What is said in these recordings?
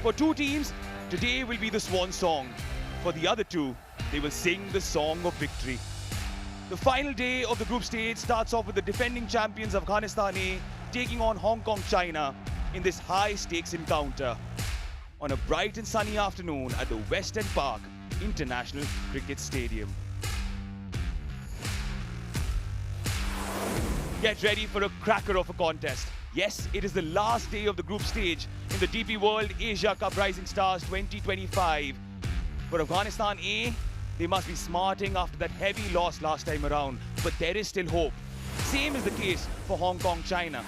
For two teams, today will be the swan song. For the other two, they will sing the song of victory. The final day of the group stage starts off with the defending champions Afghanistan A taking on Hong Kong China in this high-stakes encounter on a bright and sunny afternoon at the West End Park International Cricket Stadium. Get ready for a cracker of a contest. Yes, it is the last day of the group stage in the DP World Asia Cup Rising Stars 2025. For Afghanistan A, they must be smarting after that heavy loss last time around, but there is still hope. Same is the case for Hong Kong China.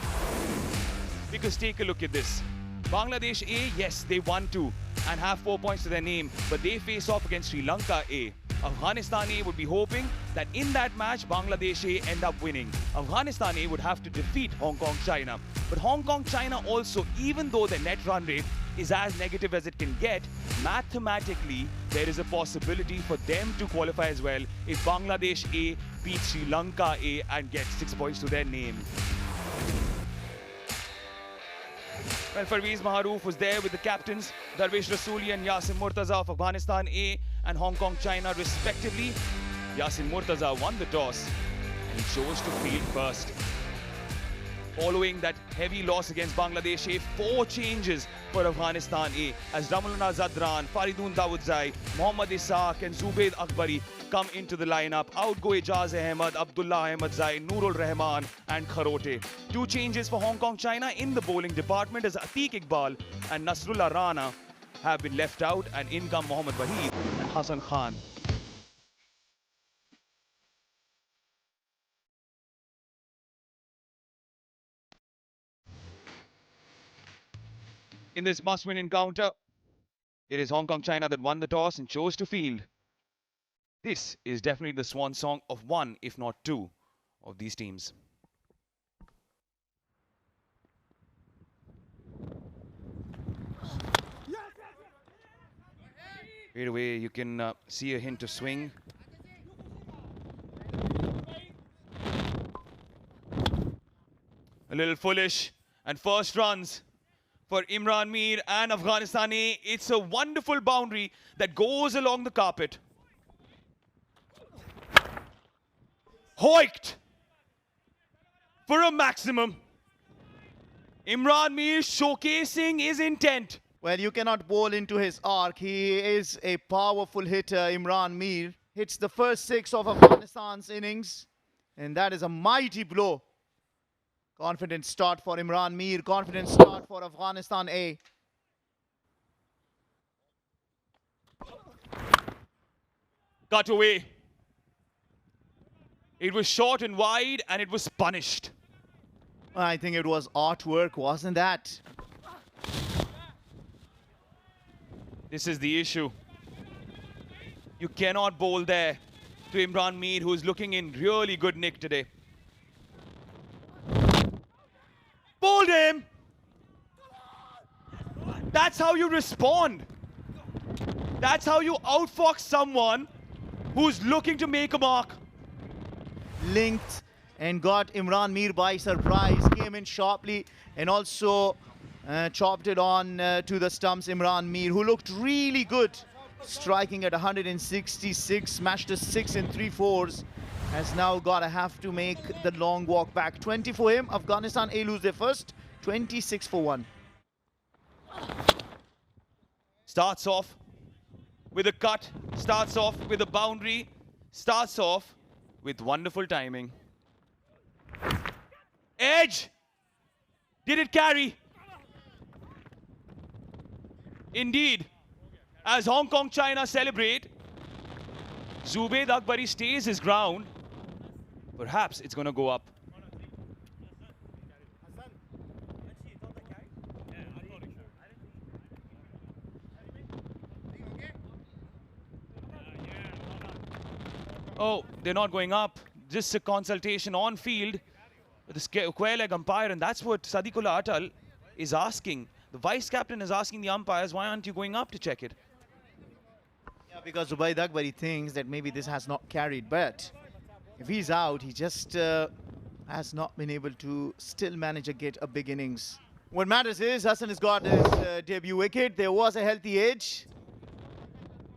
Because take a look at this. Bangladesh A, yes, they won too and have 4 points to their name, but they face off against Sri Lanka A. Afghanistan A would be hoping that in that match, Bangladesh A end up winning. Afghanistan A would have to defeat Hong Kong China. But Hong Kong China also, even though their net run rate is as negative as it can get, mathematically, there is a possibility for them to qualify as well if Bangladesh A beats Sri Lanka A and gets 6 points to their name. Well, Parvez Maharouf was there with the captains, Darvish Rasooli and Yasin Murtaza of Afghanistan A and Hong Kong China respectively. Yasin Murtaza won the toss and he chose to field first. Following that heavy loss against Bangladesh A, 4 changes for Afghanistan A as Ramulana Zadran, Faridun Davudzai, Mohammad Ishaq and Zubaid Akbari come into the lineup. Out go Ijaz Ahmed, Abdullah Ahmed Zai, Noorul Rahman and Kharote. 2 changes for Hong Kong China in the bowling department as Atiq Iqbal and Nasrullah Rana have been left out, and in come Mohammad Waheed and Hassan Khan. In this must-win encounter, it is Hong Kong China that won the toss and chose to field. This is definitely the swan song of one, if not two, of these teams. Right away, you can see a hint of swing. A little foolish, and first runs for Imran Mir and Afghanistan A. It's a wonderful boundary that goes along the carpet. Hoiked for a maximum. Imran Mir showcasing his intent. Well, you cannot bowl into his arc. He is a powerful hitter, Imran Mir. Hits the first 6 of Afghanistan's innings, and that is a mighty blow. Confident start for Imran Mir, confident start for Afghanistan A. Cut away. It was short and wide and it was punished. I think it was artwork, wasn't that? This is the issue. You cannot bowl there to Imran Mir, who is looking in really good nick today. Bowled him! That's how you respond. That's how you outfox someone who's looking to make a mark. Linked and got Imran Mir by surprise. Came in sharply and also chopped it on to the stumps. Imran Mir, who looked really good, striking at 166, smashed a 6 in 3/4s. Has now got to have to make the long walk back. 20 for him. Afghanistan A lose their first. 26 for 1. Starts off with a cut, starts off with a boundary, starts off with wonderful timing. Edge! Did it carry? Indeed. As Hong Kong China celebrate, Zubaid Akbari stays his ground. Perhaps it's going to go up. Oh, they're not going up. Just a consultation on field with the square leg umpire, and that's what Sadiqullah Atal is asking. The vice captain is asking the umpires, why aren't you going up to check it? Yeah, because Zubaid Akbari thinks that maybe this has not carried, but if he's out, he just has not been able to still manage to get a big innings. What matters is Hassan has got his debut wicket. There was a healthy edge.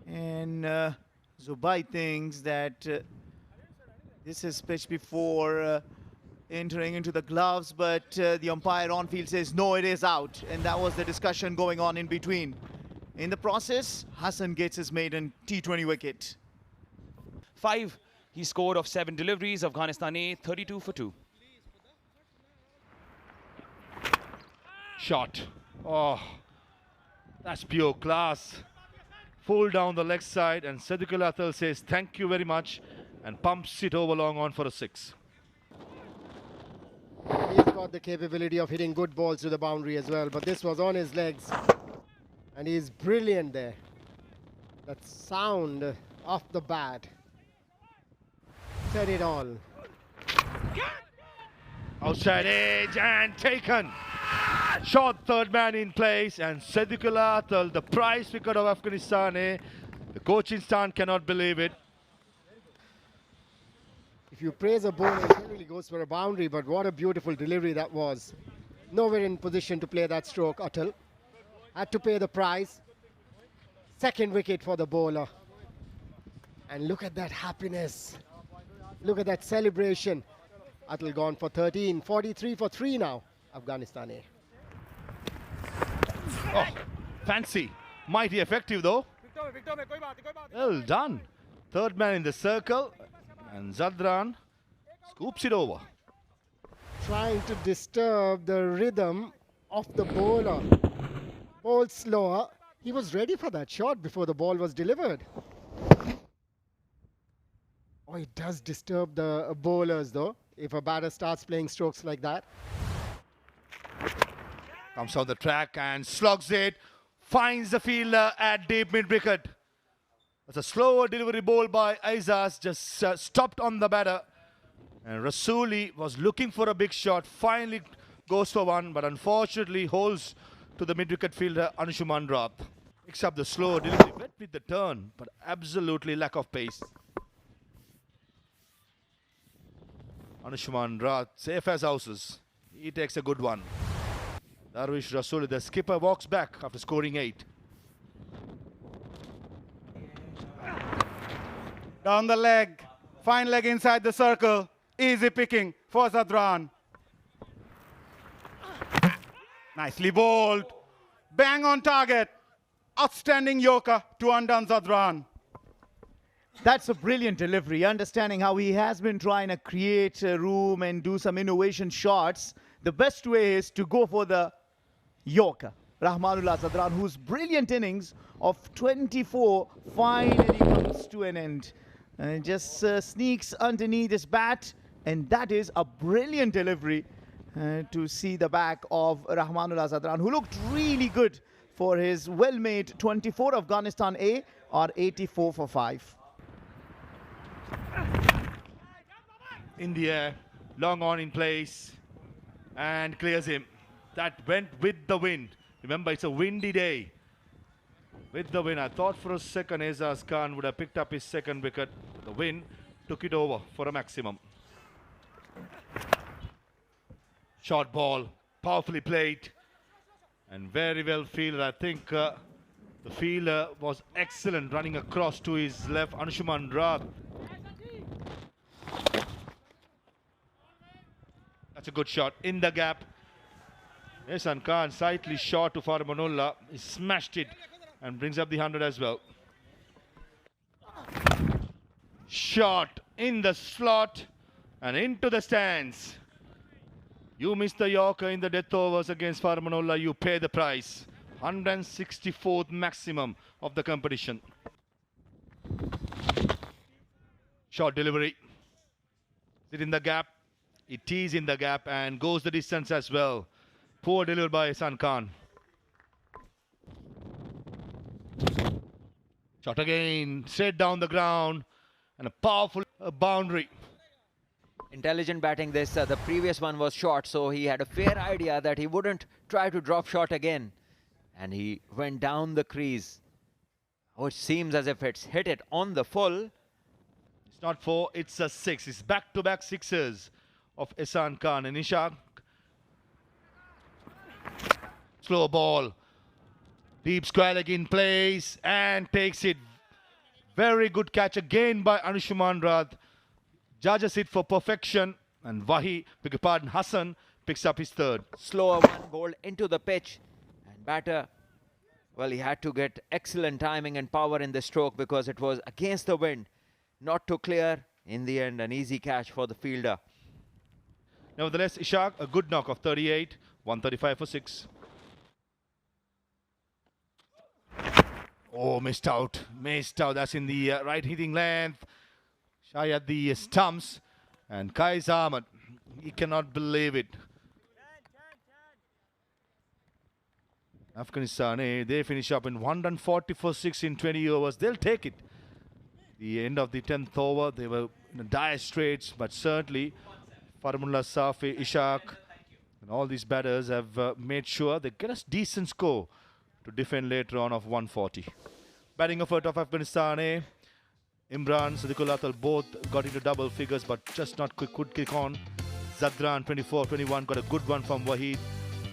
And Zubai thinks that this is pitch before entering into the gloves, but the umpire on field says no, it is out. And that was the discussion going on in between. In the process, Hassan gets his maiden T20 wicket. 5 he scored of 7 deliveries. Afghanistan A 32 for 2. Shot. Oh, that's pure class. Full down the leg side, and Sadiqul Atal says thank you very much and pumps it over long on for a 6. He's got the capability of hitting good balls to the boundary as well, but this was on his legs and he's brilliant there. That sound off the bat said it all. Outside edge and taken. Shot, third man in place, and Sadiqul Atal, the prize wicket of Afghanistan A. The coaching stand cannot believe it. If you praise a bowler, it generally goes for a boundary, but what a beautiful delivery that was. Nowhere in position to play that stroke, Atal. Had to pay the price. Second wicket for the bowler. And look at that happiness. Look at that celebration. Atal gone for 13, 43 for 3 now, Afghanistan A. Oh, fancy. Mighty effective though. Well done. Third man in the circle, and Zadran scoops it over. Trying to disturb the rhythm of the bowler. Ball slower. He was ready for that shot before the ball was delivered. Oh, it does disturb the bowlers though, if a batter starts playing strokes like that. Comes on the track and slugs it. Finds the fielder at deep mid-wicket. That's a slower delivery ball by Aizaz. Just stopped on the batter. And Rasuli was looking for a big shot. Finally goes for one, but unfortunately holds to the mid-wicket fielder Anshuman Rath. Picks up the slow delivery. Wet with the turn, but absolutely lack of pace. Anshuman Rath, safe as houses. He takes a good one. Darwish Rasuli, the skipper, walks back after scoring 8. Down the leg, fine leg inside the circle, easy picking for Zadran. Nicely bowled, bang on target, outstanding Yorker to undone Zadran. That's a brilliant delivery, understanding how he has been trying to create room and do some innovation shots. The best way is to go for the Yorker, Rahmanullah Zadran, whose brilliant innings of 24 finally comes to an end. And just sneaks underneath his bat, and that is a brilliant delivery to see the back of Rahmanullah Zadran, who looked really good for his well-made 24. Afghanistan A are 84 for 5. In the air, long on in place, and clears him. That went with the wind. Remember, it's a windy day. With the wind, I thought for a second Aizaz Khan would have picked up his second wicket. The wind took it over for a maximum. Short ball, powerfully played, and very well fielded. I think the fielder was excellent, running across to his left, Anshuman Rath. That's a good shot in the gap. Ehsan Khan slightly short to Farmanullah. He smashed it and brings up the 100 as well. Shot in the slot and into the stands. You miss the Yorker in the death overs against Farmanullah, you pay the price. 164th maximum of the competition. Short delivery. Is it in the gap? It is in the gap and goes the distance as well. Poor delivery by Ehsan Khan. Shot again, straight down the ground, and a powerful boundary. Intelligent batting this. The previous one was short, so he had a fair idea that he wouldn't try to drop shot again. And he went down the crease. Oh, it seems as if it's hit it on the full. It's not 4, it's a 6. It's back-to-back sixes of Ehsan Khan and Ishaq. Slow ball. Deep square leg in place and takes it. Very good catch again by Anushuman Rad. Judges it for perfection. And Wahi, beg your pardon, Hassan picks up his third. Slower one bowled into the pitch. And batter, well, he had to get excellent timing and power in the stroke because it was against the wind. Not too clear. In the end, an easy catch for the fielder. Nevertheless, Ishaq, a good knock of 38, 135 for 6. Oh, missed out. Missed out. That's in the right hitting length. Shy at the stumps. And Qais Ahmed, he cannot believe it. Afghanistan A, they finish up in 140 for 6 in 20 overs. They'll take it. The end of the 10th over, they were in dire straits, but certainly Farmullah, Safi, Ishaq, and all these batters have made sure they get a decent score to defend later on of 140. Batting effort of Afghanistan A. Imran, Sadiqul Atal both got into double figures, but just not could kick on. Zadran, 24-21, got a good one from Waheed.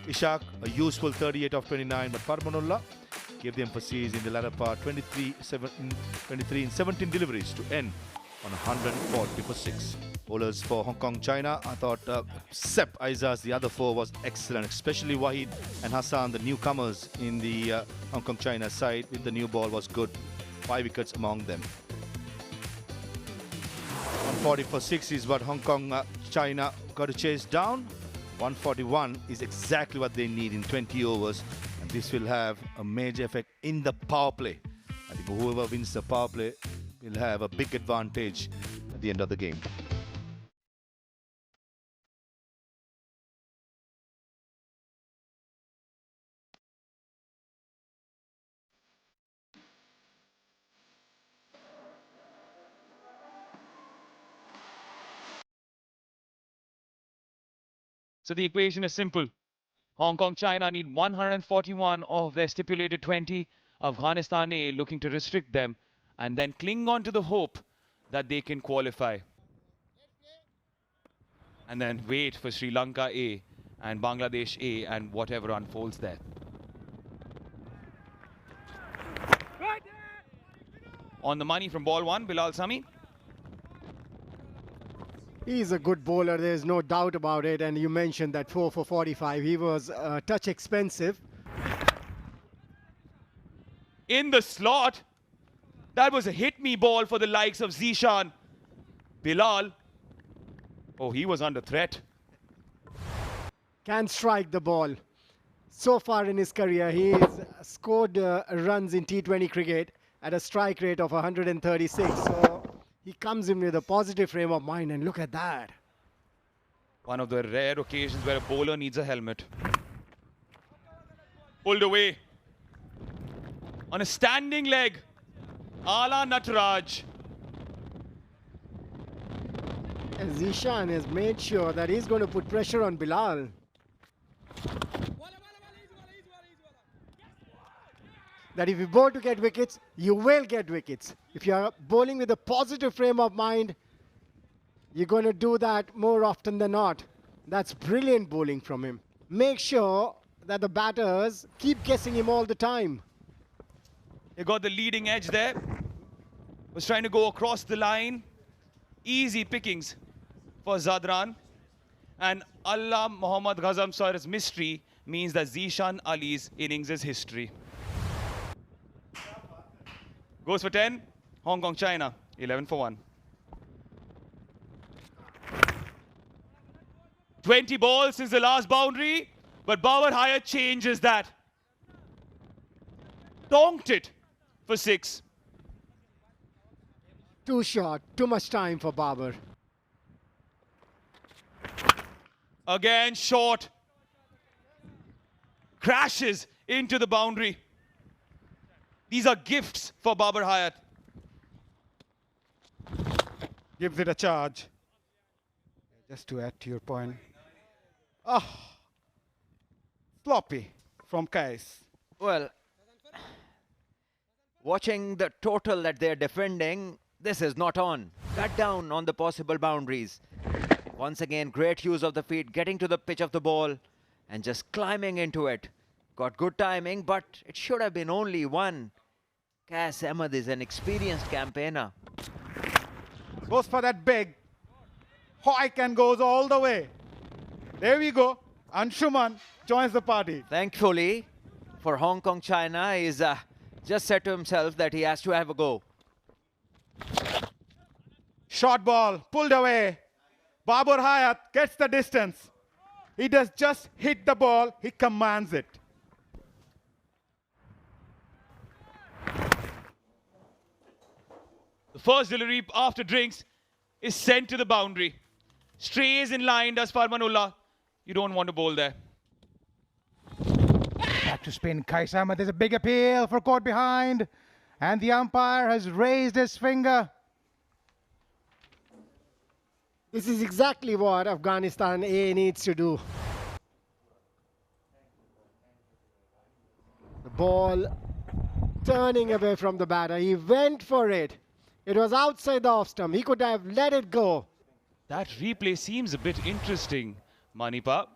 Ishaq, a useful 38 of 29, but Farmanullah gave the emphasis in the latter part, 23 in 17 deliveries to end on 140 for 6. Bowlers for Hong Kong, China, I thought Sep Aizaz, the other four, was excellent, especially Waheed and Hassan, the newcomers in the Hong Kong, China side with the new ball was good. 5 wickets among them. 140 for 6 is what Hong Kong, China got to chase down. 141 is exactly what they need in 20 overs, and this will have a major effect in the power play. I think whoever wins the power play will have a big advantage at the end of the game. So the equation is simple. Hong Kong, China need 141 of their stipulated 20. Afghanistan A looking to restrict them and then cling on to the hope that they can qualify. And then wait for Sri Lanka A and Bangladesh A and whatever unfolds there. On the money from ball 1, Bilal Sami. He's a good bowler, there's no doubt about it. And you mentioned that 4 for 45. He was a touch expensive. In the slot, that was a hit-me ball for the likes of Zishan. Bilal, oh, he was under threat. Can strike the ball. So far in his career, he has scored runs in T20 cricket at a strike rate of 136. So he comes in with a positive frame of mind, and look at that. One of the rare occasions where a bowler needs a helmet. Pulled away. On a standing leg. Ala Nataraj. And Zishan has made sure that he's going to put pressure on Bilal. That if you bowl to get wickets, you will get wickets. If you're bowling with a positive frame of mind, you're going to do that more often than not. That's brilliant bowling from him. Make sure that the batters keep guessing him all the time. He got the leading edge there. Was trying to go across the line. Easy pickings for Zadran. And Allah Muhammad Ghazam Saur's mystery means that Zishan Ali's innings is history. Goes for 10. Hong Kong, China. 11 for 1. 20 balls since the last boundary. But Babar Hayat changes that. Donked it for 6. Too short. Too much time for Babar. Again short. Crashes into the boundary. These are gifts for Babar Hayat. Gives it a charge. Just to add to your point. Oh, sloppy from Qais. Well, watching the total that they're defending, this is not on. Cut down on the possible boundaries. Once again, great use of the feet, getting to the pitch of the ball and just climbing into it. Got good timing, but it should have been only one. Cas Ahmed is an experienced campaigner. Goes for that big hike and goes all the way. There we go. Anshuman joins the party. Thankfully, for Hong Kong, China, he's just said to himself that he has to have a go. Short ball, pulled away. Babur Hayat gets the distance. He does just hit the ball, he commands it. The first delivery after drinks is sent to the boundary. Strays in line, does Farmanullah. You don't want to bowl there. Back to spin, Kais Ahmed. There's a big appeal for caught behind. And the umpire has raised his finger. This is exactly what Afghanistan A needs to do. The ball turning away from the batter. He went for it. It was outside the off stump. He could have let it go. That replay seems a bit interesting, Manipa,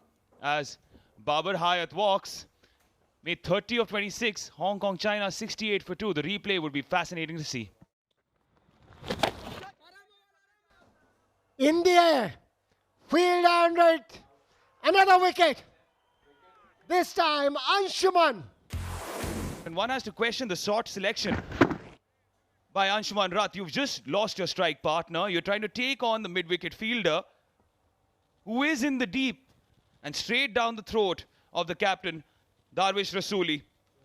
as Babur Hayat walks. Made 30 of 26, Hong Kong, China 68 for 2. The replay would be fascinating to see. In the air. Field under it. Another wicket. This time, Anshuman. And one has to question the short selection by Anshuman Rath. You've just lost your strike partner. You're trying to take on the mid-wicket fielder who is in the deep and straight down the throat of the captain, Darvish Rasuli.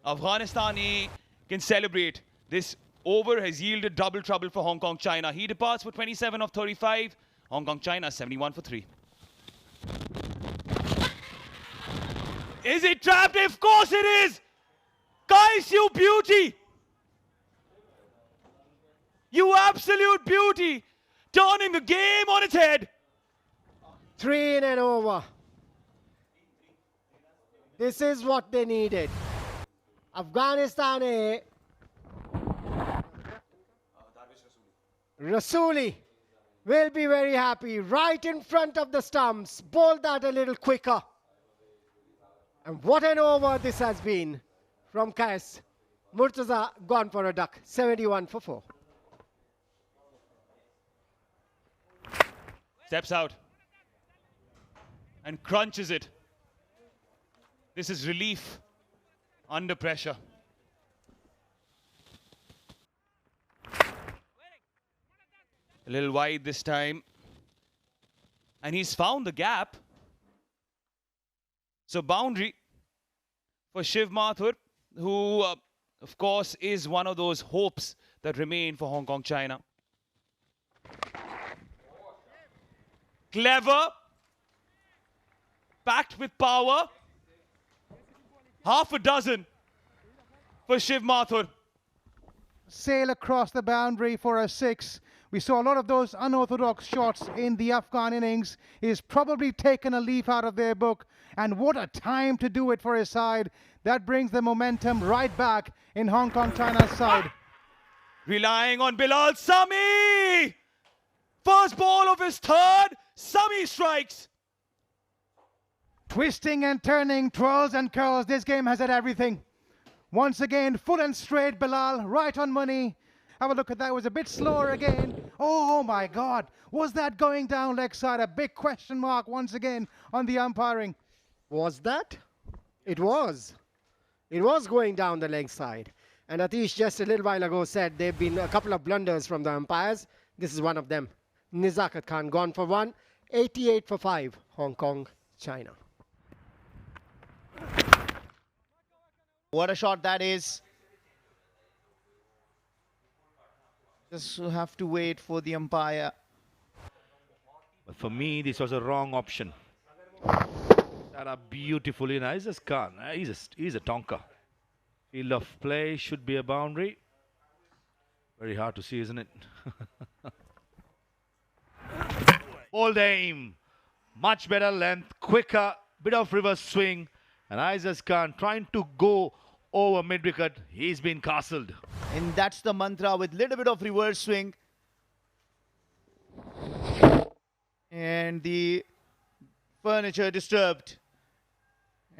Afghanistan A can celebrate. This over has yielded double trouble for Hong Kong, China. He departs for 27 of 35. Hong Kong, China 71 for 3. Is it trapped? Of course it is! Guys, you beauty! You absolute beauty! Turning the game on its head! 3 in and over. This is what they needed. Afghanistan A. Rasuli will be very happy. Right in front of the stumps. Bowled that a little quicker. And what an over this has been from Kais. Murtaza gone for a duck. 71 for 4. Steps out and crunches it. This is relief under pressure. A little wide this time. And he's found the gap. So boundary for Shiv Mathur, who, of course, is one of those hopes that remain for Hong Kong, China. Clever. Packed with power. Half a dozen for Shiv Mathur. Sail across the boundary for a 6. We saw a lot of those unorthodox shots in the Afghan innings. He's probably taken a leaf out of their book. And what a time to do it for his side. That brings the momentum right back in Hong Kong, China's side. Relying on Bilal Sami. First ball of his third. Sami strikes. Twisting and turning, twirls and curls. This game has had everything. Once again, full and straight, Bilal, right on money. Have a look at that. It was a bit slower again. Oh my God. Was that going down leg side? A big question mark once again on the umpiring. Was that? It was. It was going down the leg side. And Atish just a little while ago said there have been a couple of blunders from the umpires. This is one of them. Nizakat Khan gone for 1. 88 for 5. Hong Kong, China. What a shot that is. Just have to wait for the umpire. But for me, this was a wrong option. That are beautifully nice as Khan. He's a tonker. Field of play should be a boundary. Very hard to see, isn't it? Bold aim. Much better length, quicker, bit of reverse swing. And Isaac Khan trying to go over mid-wicket. He's been castled. And that's the mantra with little bit of reverse swing. And the furniture disturbed.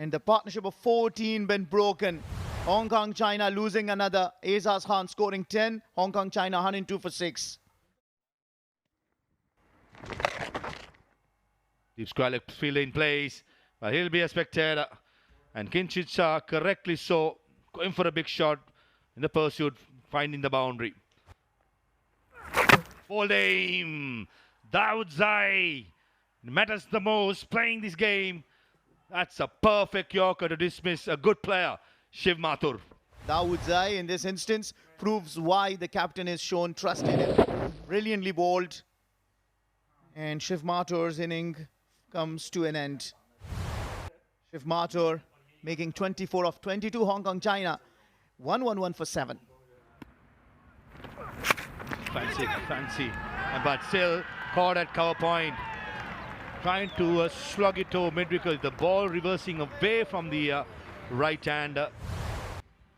And the partnership of 14 been broken. Hong Kong, China losing another. Azaz Khan scoring 10. Hong Kong, China 102 for 6. Deep square leg field in place, but he'll be a spectator. And Kinchit Shah, correctly so, going for a big shot in the pursuit, finding the boundary. Full aim. Dawood Zai matters the most playing this game. That's a perfect Yorker to dismiss a good player, Shiv Mathur. Dawood Zai in this instance proves why the captain has shown trust in him. Brilliantly bowled. And Shiv Mathur's inning comes to an end. Shiv Mathur making 24 of 22. Hong Kong, China 111 for 7. Fancy. But still caught at cover point. Trying to slug it to mid-wicket. The ball reversing away from the right hand.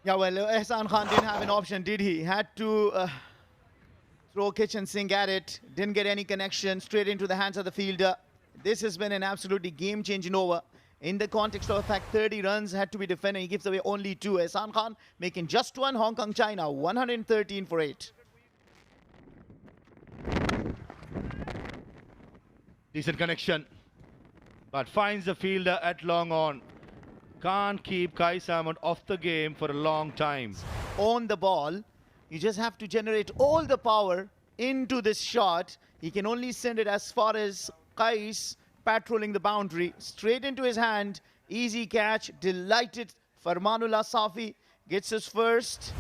Yeah, well, Ehsan Khan didn't have an option, did he? Had to throw kitchen sink at it. Didn't get any connection. Straight into the hands of the fielder. This has been an absolutely game-changing over. In the context of the fact 30 runs had to be defended. He gives away only 2. Ehsan Khan making just 1. Hong Kong, China 113 for 8. Decent connection, but finds the fielder at long on. Can't keep Kai Samad off the game for a long time. On the ball, you just have to generate all the power into this shot. He can only send it as far as Kais patrolling the boundary. Straight into his hand. Easy catch. Delighted. Farmanullah Safi gets his first.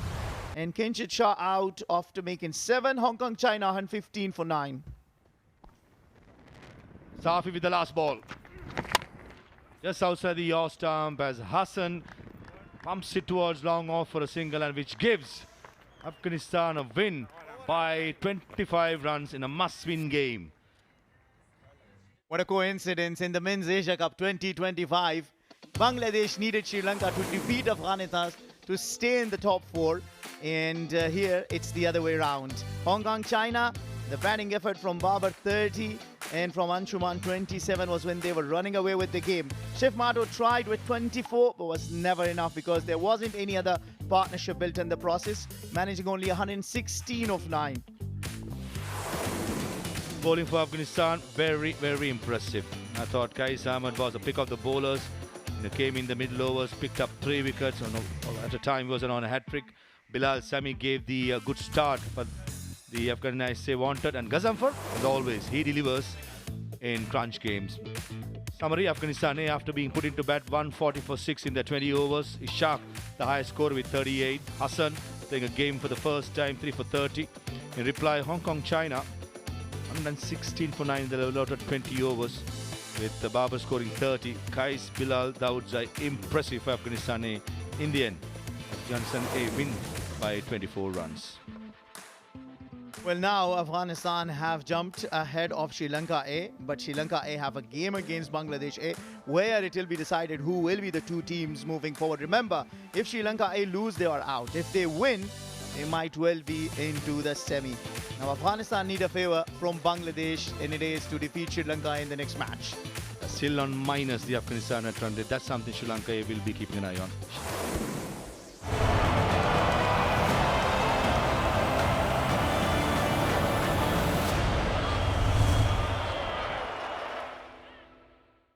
And Kinchit Shah out after making 7. Hong Kong, China 115 for 9. Safi with the last ball. Just outside the yaw stump as Hassan pumps it towards long off for a single, and which gives Afghanistan a win by 25 runs in a must-win game. What a coincidence. In the Men's Asia Cup 2025, Bangladesh needed Sri Lanka to defeat Afghanistan to stay in the top 4. And here it's the other way around. Hong Kong, China, the batting effort from Babar 30 and from Anshuman 27 was when they were running away with the game. Shiv Mathur tried with 24 but was never enough because there wasn't any other partnership built in the process, managing only 116 of 9. Bowling for Afghanistan, very impressive. I thought Qais Ahmed was a pick of the bowlers. Came in the middle overs, picked up 3 wickets. At a time he wasn't on a hat-trick. Bilal Sami gave the good start for the Afghanistan wanted, and Gazanfar, as always, he delivers in crunch games. Summary: Afghanistan A, after being put into bat 140 for 6 in their 20 overs. Ishaq, the highest scorer with 38. Hassan playing a game for the first time, 3 for 30. In reply, Hong Kong, China, 116 for 9 in the allotted 20 overs, with the Babar scoring 30. Qais, Bilal, Dawood Zai, impressive for Afghanistan A. In the end, Afghanistan A win by 24 runs. Well, now Afghanistan have jumped ahead of Sri Lanka A, but Sri Lanka A have a game against Bangladesh A where it will be decided who will be the 2 teams moving forward. Remember, if Sri Lanka A lose, they are out. If they win, they might well be into the semi. Now, Afghanistan need a favor from Bangladesh, and it is to defeat Sri Lanka in the next match. Still on minus the Afghanistan at 100. That's something Sri Lanka will be keeping an eye on.